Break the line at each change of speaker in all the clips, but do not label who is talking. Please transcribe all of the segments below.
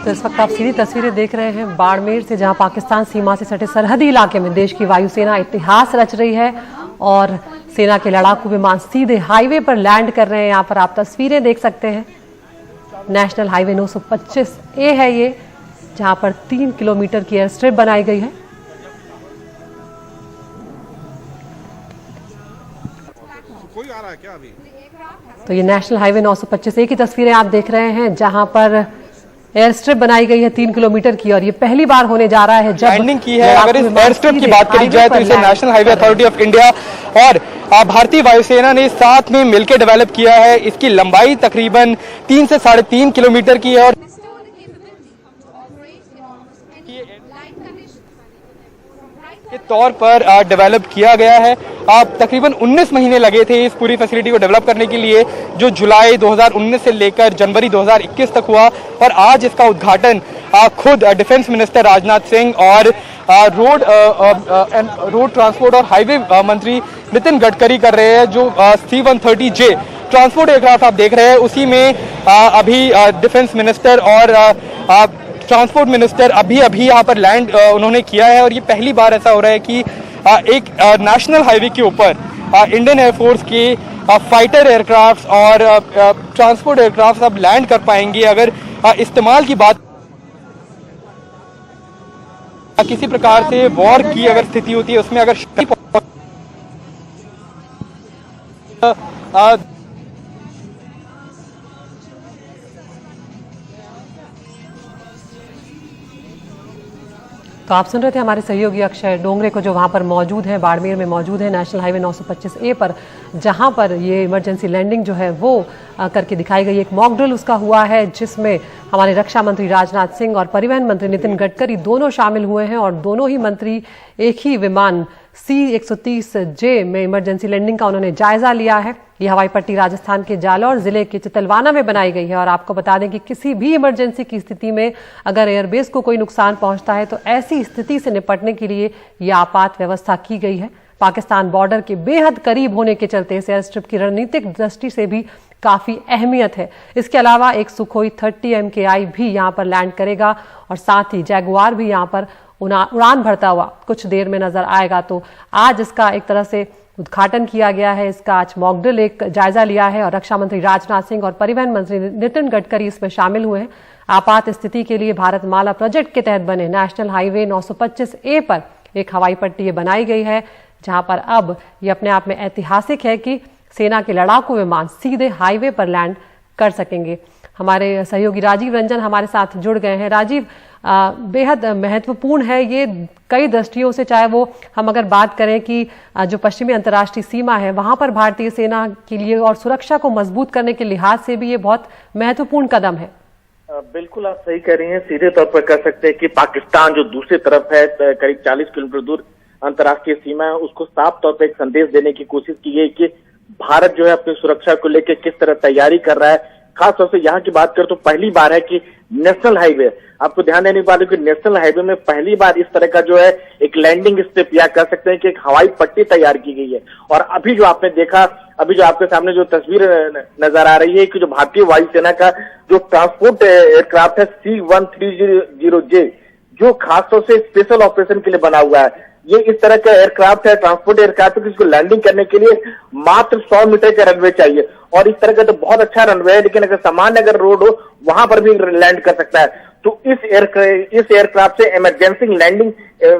तो इस वक्त आप सीधी तस्वीरें देख रहे हैं बाड़मेर से, जहां पाकिस्तान सीमा से सटे सरहदी इलाके में देश की वायुसेना इतिहास रच रही है और सेना के लड़ाकू विमान सीधे हाईवे पर लैंड कर रहे हैं। यहां पर आप तस्वीरें देख सकते हैं। नेशनल हाईवे 925A है ये, जहां पर 3 किलोमीटर की एयर स्ट्रिप बनाई गई है।
कोई आ रहा है क्या अभी?
तो ये नेशनल हाईवे 925A की तस्वीरें आप देख रहे हैं, जहां पर एयर स्ट्रिप बनाई गई है 3 किलोमीटर की, और ये पहली बार होने जा रहा है जब
लैंडिंग की है। अगर इस एयर स्ट्रिप की बात करी जाए तो इसे national highway authority of India और भारतीय वायुसेना ने साथ में मिलकर डेवलप किया है। इसकी लंबाई तकरीबन 3 से 3.5 किलोमीटर की है और के तौर पर डेवलप किया गया है। तकरीबन 19 महीने लगे थे इस पूरी फैसिलिटी को डेवलप करने के लिए, जो जुलाई 2019 से लेकर जनवरी 2021 तक हुआ। और आज इसका उद्घाटन खुद डिफेंस मिनिस्टर राजनाथ सिंह और रोड ट्रांसपोर्ट और हाईवे मंत्री नितिन गडकरी कर रहे हैं। जो C-130J ट्रांसपोर्ट एयरक्राफ्ट आप देख रहे हैं, उसी में अभी डिफेंस मिनिस्टर और ट्रांसपोर्ट मिनिस्टर अभी यहाँ पर लैंड उन्होंने किया है। और ये पहली बार ऐसा हो रहा है कि एक नेशनल हाईवे के ऊपर इंडियन एयरफोर्स के फाइटर एयरक्राफ्ट और ट्रांसपोर्ट एयरक्राफ्ट अब लैंड कर पाएंगे। अगर इस्तेमाल की बात किसी प्रकार से वॉर की अगर स्थिति होती है, उसमें अगर
तो आप सुन रहे थे हमारे सहयोगी अक्षय डोंगरे को, जो वहां पर मौजूद है, बाड़मेर में मौजूद है नेशनल हाईवे 925A पर, जहां पर ये इमरजेंसी लैंडिंग जो है वो करके दिखाई गई। एक मॉक ड्रिल उसका हुआ है, जिसमें हमारे रक्षा मंत्री राजनाथ सिंह और परिवहन मंत्री नितिन गडकरी दोनों शामिल हुए हैं। और दोनों ही मंत्री एक ही विमान C-130J में इमरजेंसी लैंडिंग का उन्होंने जायजा लिया है। ये हवाई पट्टी राजस्थान के जालौर जिले के चितलवाना में बनाई गई है। और आपको बता दें कि किसी भी इमरजेंसी की स्थिति में अगर एयरबेस को कोई नुकसान पहुंचता है, तो ऐसी स्थिति से निपटने के लिए यह आपात व्यवस्था की गई है। पाकिस्तान बॉर्डर के बेहद करीब होने के चलते इस एयर स्ट्रिप की रणनीतिक दृष्टि से भी काफी अहमियत है। इसके अलावा एक सुखोई 30 MKI भी यहाँ पर लैंड करेगा और साथ ही जैगुआर भी यहाँ पर उड़ान भरता हुआ कुछ देर में नजर आएगा। तो आज इसका एक तरह से उद्घाटन किया गया है, इसका आज मॉक ड्रिल एक जायजा लिया है और रक्षा मंत्री राजनाथ सिंह और परिवहन मंत्री नितिन गडकरी इसमें शामिल हुए हैं। आपात स्थिति के लिए भारतमाला प्रोजेक्ट के तहत बने नेशनल हाईवे 925A पर एक हवाई पट्टी बनाई गई है, जहां पर अब ये अपने आप में ऐतिहासिक है कि सेना के लड़ाकू विमान सीधे हाईवे पर लैंड कर सकेंगे। हमारे सहयोगी राजीव रंजन हमारे साथ जुड़ गए हैं। राजीव, बेहद महत्वपूर्ण है ये कई दृष्टियों से, चाहे वो हम अगर बात करें कि जो पश्चिमी अंतर्राष्ट्रीय सीमा है वहां पर भारतीय सेना के लिए और सुरक्षा को मजबूत करने के लिहाज से भी ये बहुत महत्वपूर्ण कदम है।
बिल्कुल आप सही कह रही हैं। सीधे तौर पर कह सकते हैं कि पाकिस्तान जो दूसरी तरफ है, करीब 40 किलोमीटर दूर अंतर्राष्ट्रीय सीमा है, उसको साफ तौर पर एक संदेश देने की कोशिश की गई कि भारत जो है अपनी सुरक्षा को लेकर किस तरह तैयारी कर रहा है। खास तौर से यहाँ की बात करें तो पहली बार है कि नेशनल हाईवे, आपको ध्यान देने वाले कि नेशनल हाईवे में पहली बार इस तरह का जो है एक लैंडिंग स्ट्रिप या कह सकते हैं कि एक हवाई पट्टी तैयार की गई है। और अभी जो आपने देखा, अभी जो आपके सामने जो तस्वीर नजर आ रही है कि जो भारतीय वायुसेना का जो ट्रांसपोर्ट एयरक्राफ्ट है C-130J, जो खासतौर से स्पेशल ऑपरेशन के लिए बना हुआ है, ये इस तरह का एयरक्राफ्ट है, ट्रांसपोर्ट एयरक्राफ्ट है, जिसको लैंडिंग करने के लिए मात्र 100 मीटर का रनवे चाहिए। और इस तरह का तो बहुत अच्छा रनवे है, लेकिन अगर सामान्य अगर रोड हो वहां पर भी लैंड कर सकता है। तो इस एयरक्राफ्ट से इमरजेंसी लैंडिंग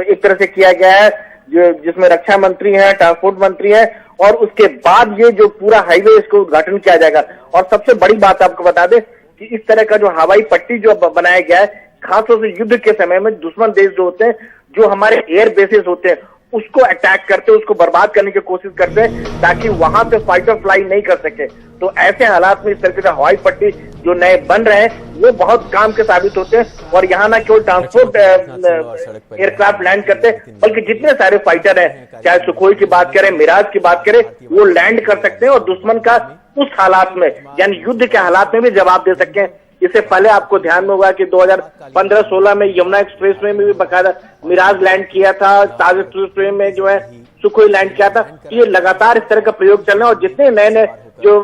एक तरह से किया गया है, जिसमें रक्षा मंत्री है, ट्रांसपोर्ट मंत्री है, और उसके बाद ये जो पूरा हाईवे इसको उद्घाटन किया जाएगा। और सबसे बड़ी बात आपको बता दें कि इस तरह का जो हवाई पट्टी जो बनाया गया है, खासतौर से युद्ध के समय में दुश्मन देश जो होते हैं, जो हमारे एयर बेसेस होते हैं, उसको अटैक करते, उसको बर्बाद करने की कोशिश करते हैं, ताकि वहां पे फाइटर फ्लाई नहीं कर सके। तो ऐसे हालात में इस तरह के हवाई पट्टी जो नए बन रहे हैं, वो बहुत काम के साबित होते हैं। और यहाँ ना केवल ट्रांसपोर्ट एयरक्राफ्ट लैंड करते हैं, बल्कि जितने सारे फाइटर हैं, चाहे सुखोई की बात करें, मिराज की बात करें, वो लैंड कर सकते हैं और दुश्मन का उस हालात में, यानी युद्ध के हालात में भी जवाब दे सकते हैं। इससे पहले आपको ध्यान में होगा कि 2015-16 में यमुना एक्सप्रेस में भी बकायदा मिराज लैंड किया था, ताज एक्सप्रेस में जो है सुखोई लैंड किया था। तो ये लगातार इस तरह का प्रयोग चल रहा है और जितने नए नए जो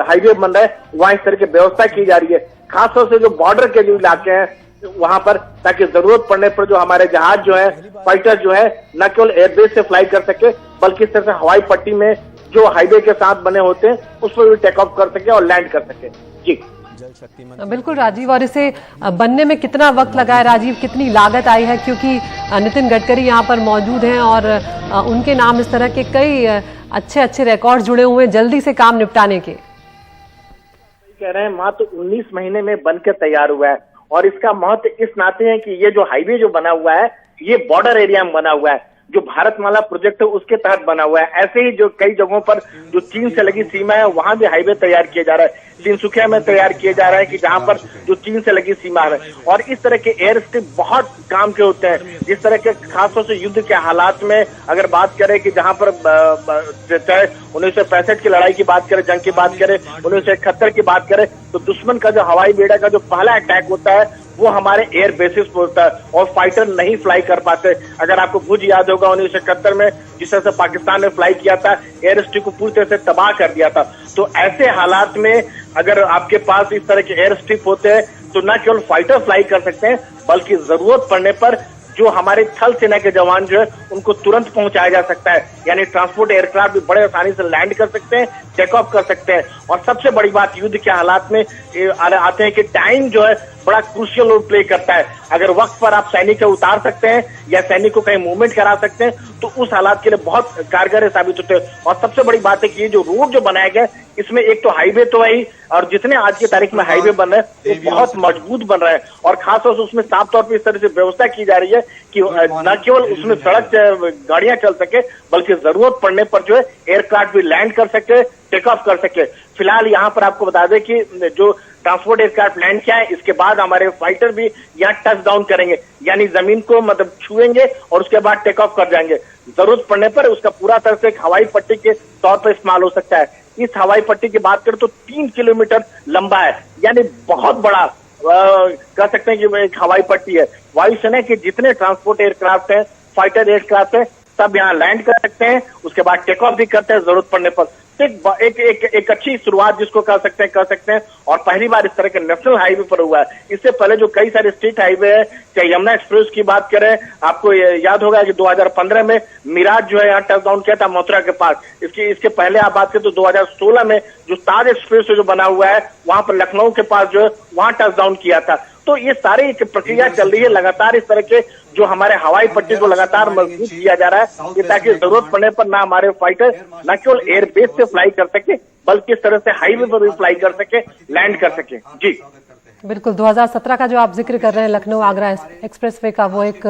हाईवे बन रहे हैं वहां इस तरह की व्यवस्था की जा रही है। खासतौर से जो बॉर्डर के जो इलाके हैं, वहां पर, ताकि जरूरत पड़ने पर जो हमारे जहाज जो है, फाइटर जो है, न केवल एयरबेस से फ्लाई कर सके बल्कि इस तरह से हवाई पट्टी में जो हाईवे के साथ बने होते हैं उस पर भी टेक ऑफ कर सके और लैंड कर सके। जी
बिल्कुल राजीव, और इसे बनने में कितना वक्त लगा है राजीव, कितनी लागत आई है, क्योंकि नितिन गडकरी यहाँ पर मौजूद हैं और उनके नाम इस तरह के कई अच्छे अच्छे रिकॉर्ड जुड़े हुए हैं जल्दी से काम निपटाने के।
कह रहे हैं मात्र 19 महीने में बनकर तैयार हुआ है और इसका महत्व इस नाते है कि ये जो हाईवे जो बना हुआ है ये बॉर्डर एरिया में बना हुआ है, जो भारतमाला प्रोजेक्ट है उसके तहत बना हुआ है। ऐसे ही जो कई जगहों पर जो चीन से लगी सीमा है वहां भी हाईवे तैयार किया जा रहा है, तिनसुकिया में तैयार किया जा रहा है कि जहां पर जो चीन से लगी सीमा है। और इस तरह के एयर स्ट्रिप बहुत काम के होते हैं, जिस तरह के खासतौर से युद्ध के हालात में अगर बात करें कि जहां पर चाहे 1965 की लड़ाई की बात करें, जंग की बात करें, 1971 की बात करें, तो दुश्मन का जो हवाई बेड़ा का जो पहला अटैक होता है वो हमारे एयर बेसिस पर होता है और फाइटर नहीं फ्लाई कर पाते। अगर आपको कुछ याद होगा 1971 में जिस तरह से पाकिस्तान ने फ्लाई किया था, एयर स्ट्रिप को पूरी तरह से तबाह कर दिया था। तो ऐसे हालात में अगर आपके पास इस तरह के एयर स्ट्रिप होते हैं तो न केवल फाइटर फ्लाई कर सकते हैं बल्कि जरूरत पड़ने पर जो हमारे थल सेना के जवान जो है उनको तुरंत पहुंचाया जा सकता है, यानी ट्रांसपोर्ट एयरक्राफ्ट भी बड़े आसानी से लैंड कर सकते हैं, टेक ऑफ कर सकते हैं। और सबसे बड़ी बात युद्ध के हालात में आते हैं कि टाइम जो है बड़ा क्रूशियल रोल प्ले करता है। अगर वक्त पर आप सैनिक को उतार सकते हैं या सैनिक को कहीं मूवमेंट करा सकते हैं तो उस हालात के लिए बहुत कारगर साबित होते हैं। और सबसे बड़ी बात है कि ये जो रोड जो बनाया गया इसमें एक तो हाईवे तो है ही, और जितने आज की तारीख में हाईवे बन रहे हैं वो बहुत मजबूत बन रहे हैं और खासतौर से उसमें साफ तौर पर इस तरह से व्यवस्था की जा रही है कि न केवल उसमें सड़क गाड़ियां चल सके बल्कि जरूरत पड़ने पर जो है एयरक्राफ्ट भी लैंड कर सके, टेक ऑफ कर सके। फिलहाल यहाँ पर आपको बता दें कि जो ट्रांसपोर्ट एयरक्राफ्ट लैंड किया है इसके बाद हमारे फाइटर भी यहाँ टच डाउन करेंगे, यानी जमीन को मतलब छुएंगे और उसके बाद टेक ऑफ कर जाएंगे। जरूरत पड़ने पर उसका पूरा तरह से एक हवाई पट्टी के तौर पर इस्तेमाल हो सकता है। इस हवाई पट्टी की बात करें तो 3 किलोमीटर लंबा है, यानी बहुत बड़ा कह सकते हैं कि एक हवाई पट्टी है। वायुसेना के जितने ट्रांसपोर्ट एयरक्राफ्ट है, फाइटर एयरक्राफ्ट है, सब यहाँ लैंड कर सकते हैं, उसके बाद टेक ऑफ भी करते हैं जरूरत पड़ने पर। एक अच्छी शुरुआत जिसको कर सकते हैं और पहली बार इस तरह के नेशनल हाईवे पर हुआ है। इससे पहले जो कई सारे स्टेट हाईवे है, चाहे यमुना एक्सप्रेस की बात करें, आपको याद होगा कि 2015 में मिराज जो है यहाँ टच डाउन किया था मथुरा के पास। इसके पहले आप बात करें तो 2016 में जो ताज एक्सप्रेस जो बना हुआ है वहां पर लखनऊ के पास जो है वहां टच डाउन किया था। तो ये सारी प्रक्रिया चल रही है लगातार, इस तरह के जो हमारे हवाई पट्टी को लगातार मजबूत किया जा रहा है ताकि जरूरत पड़ने पर ना हमारे फाइटर न केवल एयरबेस से फ्लाई कर सके बल्कि इस तरह से हाईवे पर भी फ्लाई कर सके, लैंड कर सके। जी
बिल्कुल, 2017 का जो आप जिक्र कर रहे हैं लखनऊ आगरा एक्सप्रेसवे का, वो एक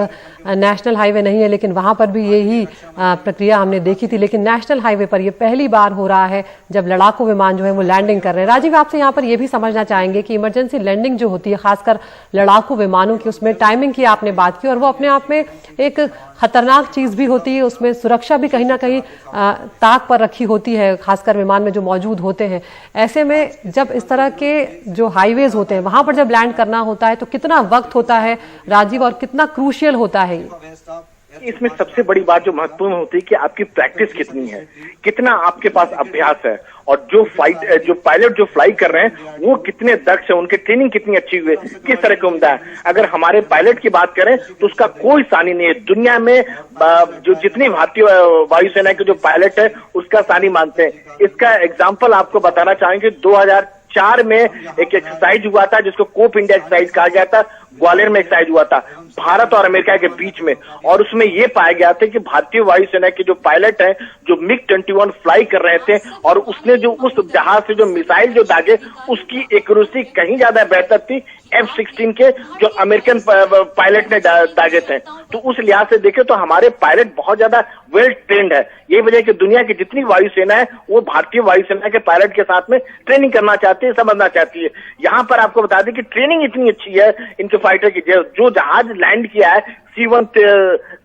नेशनल हाईवे नहीं है लेकिन वहां पर भी यही प्रक्रिया हमने देखी थी। लेकिन नेशनल हाईवे पर ये पहली बार हो रहा है जब लड़ाकू विमान जो है वो लैंडिंग कर रहे हैं। राजीव, आपसे यहाँ पर ये भी समझना चाहेंगे कि इमरजेंसी लैंडिंग जो होती है खासकर लड़ाकू विमानों की, उसमें टाइमिंग की आपने बात की और वो अपने आप में एक खतरनाक चीज भी होती है, उसमें सुरक्षा भी कहीं ना कहीं ताक पर रखी होती है, खासकर विमान में जो मौजूद होते हैं। ऐसे में जब इस तरह के जो हाईवेज होते हैं वहां पर जब लैंड करना होता है तो कितना वक्त होता है राजीव और कितना क्रूशियल होता है ये?
इसमें सबसे बड़ी बात जो महत्वपूर्ण होती है कि आपकी प्रैक्टिस कितनी है, कितना आपके पास अभ्यास है और जो पायलट जो फ्लाई कर रहे हैं वो कितने दक्ष है, उनकी ट्रेनिंग कितनी अच्छी हुई है, किस तरह की उम्दा है। अगर हमारे पायलट की बात करें तो उसका कोई सानी नहीं है दुनिया में, जो जितनी भारतीय वायुसेना के जो पायलट है उसका सानी मानते हैं। इसका एग्जाम्पल आपको बताना चाहेंगे, 2004 में एक एक्सरसाइज हुआ था जिसको कोप इंडिया एक्सरसाइज कहा गया था, ग्वालियर में एक्सरसाइज हुआ था भारत और अमेरिका के बीच में, और उसमें यह पाया गया था कि भारतीय वायुसेना के जो पायलट हैं जो MiG-21 फ्लाई कर रहे थे और उसने जो उस जहाज से जो मिसाइल जो दागे उसकी एक्यूरेसी कहीं ज्यादा बेहतर थी F-16 के जो अमेरिकन पायलट ने दागे थे। तो उस लिहाज से देखें तो हमारे पायलट बहुत ज्यादा वेल ट्रेंड है। यही वजह कि दुनिया की जितनी वायुसेना है वो भारतीय वायुसेना के पायलट के साथ में ट्रेनिंग करना चाहती है, समझना चाहती है। यहाँ पर आपको बता दें कि ट्रेनिंग इतनी अच्छी है इनके फाइटर की, जो जहाज लैंड किया है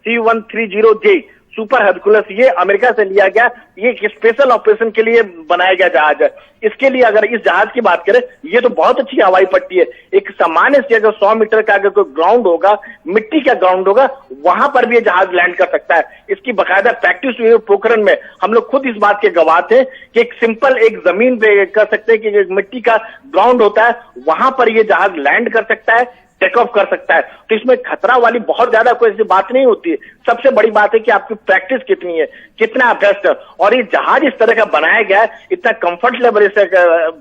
C-130J सुपर हरकुलस, ये अमेरिका से लिया गया, ये एक स्पेशल ऑपरेशन के लिए बनाया गया जहाज है। इसके लिए अगर इस जहाज की बात करें, ये तो बहुत अच्छी हवाई पट्टी है। एक सामान्य से अगर 100 मीटर का अगर कोई ग्राउंड होगा, मिट्टी का ग्राउंड होगा, वहां पर भी ये जहाज लैंड कर सकता है। इसकी बाकायदा प्रैक्टिस हुई है पोखरण में। हम लोग खुद इस बात के गवाह थे कि एक सिंपल एक जमीन पे कर सकते हैं कि मिट्टी का ग्राउंड होता है, वहां पर ये जहाज लैंड कर सकता है, टेक ऑफ कर सकता है। तो इसमें खतरा वाली बहुत ज्यादा कोई ऐसी बात नहीं होती है। सबसे बड़ी बात है कि आपकी प्रैक्टिस कितनी है, कितना बेस्ट है। और ये जहाज इस तरह का बनाया गया है, इतना कंफर्ट लेवल इसे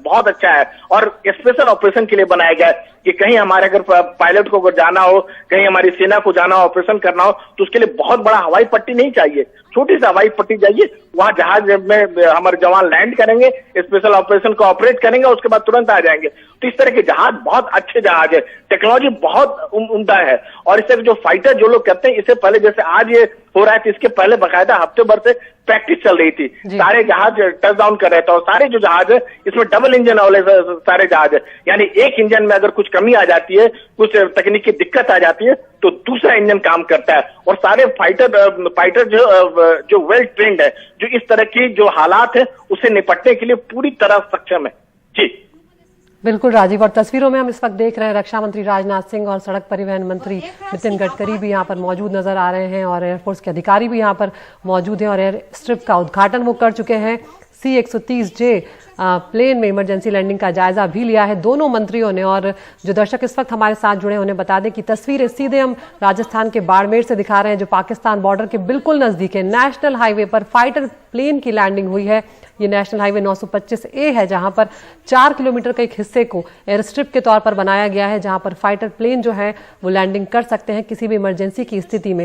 बहुत अच्छा है और स्पेशल ऑपरेशन के लिए बनाया गया है कि कहीं हमारे अगर पायलट को जाना हो, कहीं हमारी सेना को जाना हो, ऑपरेशन करना हो, तो उसके लिए बहुत बड़ा हवाई पट्टी नहीं चाहिए, छोटी सी हवाई पट्टी चाहिए। वहां जहाज में हमारे जवान लैंड करेंगे, स्पेशल ऑपरेशन को ऑपरेट करेंगे, उसके बाद तुरंत आ जाएंगे। तो इस तरह के जहाज बहुत अच्छे जहाज है, टेक्नोलॉजी बहुत उम्दा है। और इससे जो फाइटर जो लोग कहते हैं, इससे पहले जैसे आज ये हो रहा है, तो इसके पहले बाकायदा हफ्ते भर से प्रैक्टिस चल रही थी। सारे जहाज टच डाउन कर रहे थे और सारे जो जहाज है इसमें डबल इंजन वाले सारे जहाज है, यानी एक इंजन में अगर कुछ कमी आ जाती है, कुछ तकनीकी दिक्कत आ जाती है, तो दूसरा इंजन काम करता है। और सारे फाइटर जो वेल ट्रेंड है, जो इस तरह की जो हालात है उससे निपटने के लिए पूरी तरह सक्षम है। जी
बिल्कुल राजीव, और तस्वीरों में हम इस वक्त देख रहे हैं रक्षा मंत्री राजनाथ सिंह और सड़क परिवहन मंत्री नितिन गडकरी भी यहाँ पर मौजूद नजर आ रहे हैं और एयरफोर्स के अधिकारी भी यहाँ पर मौजूद हैं और एयर स्ट्रिप का उद्घाटन वो कर चुके हैं। C-130J प्लेन में इमरजेंसी लैंडिंग का जायजा भी लिया है दोनों मंत्रियों ने। और जो दर्शक इस वक्त हमारे साथ जुड़े हैं उन्हें बता दें कि तस्वीरें सीधे हम राजस्थान के बाड़मेर से दिखा रहे हैं, जो पाकिस्तान बॉर्डर के बिल्कुल नजदीक है। नेशनल हाईवे पर फाइटर प्लेन की लैंडिंग हुई है। ये नेशनल हाईवे 925A है, जहां पर 4 किलोमीटर के एक हिस्से को एयर स्ट्रिप के तौर पर बनाया गया है, जहां पर फाइटर प्लेन जो है वो लैंडिंग कर सकते हैं किसी भी इमरजेंसी की स्थिति में।